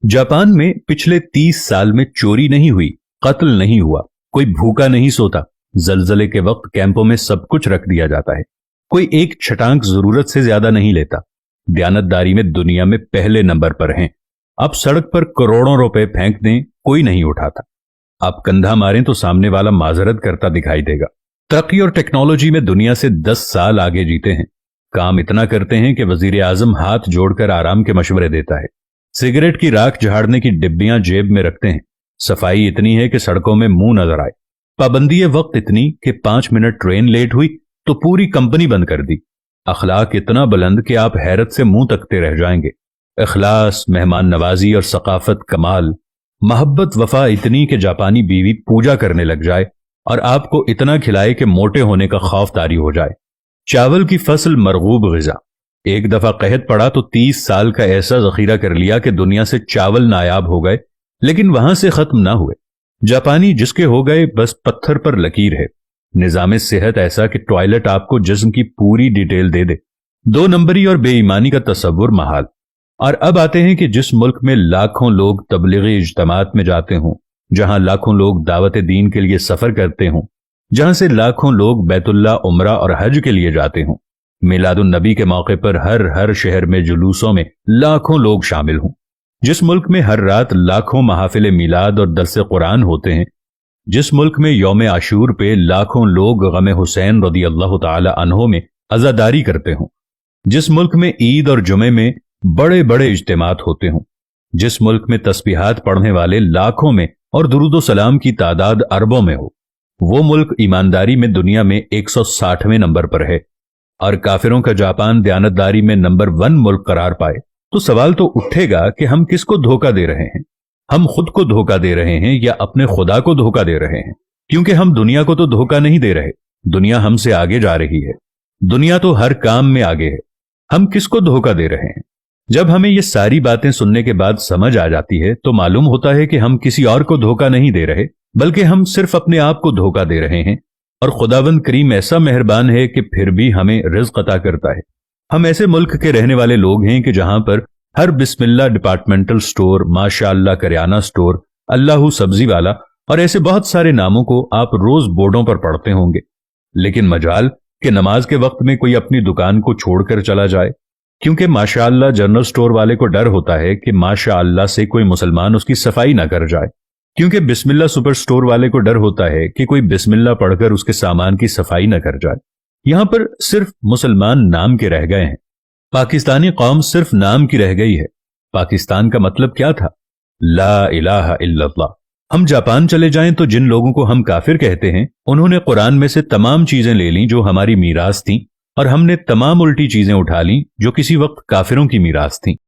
Japan में पिछले 30 साल में चोरी नहीं हुई, कत्ल नहीं हुआ, कोई भूखा नहीं सोता। जलजले के वक्त कैंपों में सब कुछ रख दिया जाता है। कोई एक छटांक जरूरत से ज्यादा नहीं लेता। दयानतदारी में दुनिया में पहले नंबर पर हैं। आप सड़क पर करोड़ों रुपए फेंक दें, कोई नहीं उठाता। आप कंधा मारें तो सामने वाला माजरत करता दिखाई देगा। तरक्की और टेक्नोलॉजी में दुनिया से 10 साल आगे जीते हैं। काम इतना करते हैं कि वजीर आजम हाथ जोड़कर आराम के मशवरे देता है। सिगरेट की राख झाड़ने की डिब्बियां जेब में रखते हैं। सफाई इतनी है कि सड़कों में मुंह नजर आए। पाबंदी वक्त इतनी कि 5 मिनट ट्रेन लेट हुई तो पूरी कंपनी बंद कर दी। अखलाक इतना बुलंद कि आप हैरत से मुंह तकते रह जाएंगे। इखलास, मेहमान नवाजी और सकाफत कमाल। मोहब्बत वफा इतनी कि जापानी बीवी पूजा करने लग जाए और आपको इतना खिलाए कि मोटे होने का खौफ तारी हो जाए। चावल की फसल मरगूब ग़िज़ा। एक दफा कहत पड़ा तो 30 साल का ऐसा जखीरा कर लिया कि दुनिया से चावल नायाब हो गए, लेकिन वहां से खत्म ना हुए। जापानी जिसके हो गए बस पत्थर पर लकीर है। निजाम सेहत ऐसा कि टॉयलेट आपको जिस्म की पूरी डिटेल दे दे। 2 नंबरी और बेईमानी का तस्वुर महाल। और अब आते हैं कि जिस मुल्क में लाखों लोग तबलीगी इज्तिमात में जाते हों, जहां लाखों लोग दावत दीन के लिए सफर करते हों, जहां से लाखों लोग बैतुल्ला, उमरा और हज के लिए जाते हों, मिलादुन नबी के मौके पर हर शहर में जुलूसों में लाखों लोग शामिल हों, जिस मुल्क में हर रात लाखों महफिल मिलाद और दरस कुरान होते हैं, जिस मुल्क में यौम आशूर पे लाखों लोग गम हुसैन रदी अल्लाह ताला अन्हो में अज़ादारी करते हों, जिस मुल्क में ईद और जुमे में बड़े बड़े इज्तिमात होते हों, जिस मुल्क में तस्बीहात पढ़ने वाले लाखों में और दुरूद सलाम की तादाद अरबों में हो, वो मुल्क ईमानदारी में दुनिया में 160वें नंबर पर है। और काफिरों का जापान दयानतदारी में नंबर 1 मुल्क करार पाए तो सवाल तो उठेगा कि हम किसको धोखा दे रहे हैं। हम खुद को धोखा दे रहे हैं या अपने खुदा को धोखा दे रहे हैं? क्योंकि हम दुनिया को तो धोखा नहीं दे रहे, दुनिया हमसे आगे जा रही है। दुनिया तो हर काम में आगे है। हम किसको धोखा दे रहे हैं? जब हमें ये सारी बातें सुनने के बाद समझ आ जाती है तो मालूम होता है कि हम किसी और को धोखा नहीं दे रहे, बल्कि हम सिर्फ अपने आप को धोखा दे रहे हैं। और खुदावंद करीम ऐसा मेहरबान है कि फिर भी हमें रिज़्क अता करता है। हम ऐसे मुल्क के रहने वाले लोग हैं कि जहां पर हर बिस्मिल्लाह डिपार्टमेंटल स्टोर, माशाअल्लाह करियाना स्टोर, अल्लाहू सब्जी वाला और ऐसे बहुत सारे नामों को आप रोज बोर्डों पर पढ़ते होंगे। लेकिन मजाल कि नमाज के वक्त में कोई अपनी दुकान को छोड़कर चला जाए, क्योंकि माशाअल्लाह जनरल स्टोर वाले को डर होता है कि माशाअल्लाह से कोई मुसलमान उसकी सफाई ना कर जाए, क्योंकि बिस्मिल्लाह सुपर स्टोर वाले को डर होता है कि कोई बिस्मिल्लाह पढ़कर उसके सामान की सफाई ना कर जाए। यहां पर सिर्फ मुसलमान नाम के रह गए हैं। पाकिस्तानी कौम सिर्फ नाम की रह गई है। पाकिस्तान का मतलब क्या था? ला इलाहा इल्लल्लाह। हम जापान चले जाएं तो जिन लोगों को हम काफिर कहते हैं, उन्होंने कुरान में से तमाम चीजें ले ली जो हमारी मीरास थी, और हमने तमाम उल्टी चीजें उठा ली जो किसी वक्त काफिरों की मीरास थी।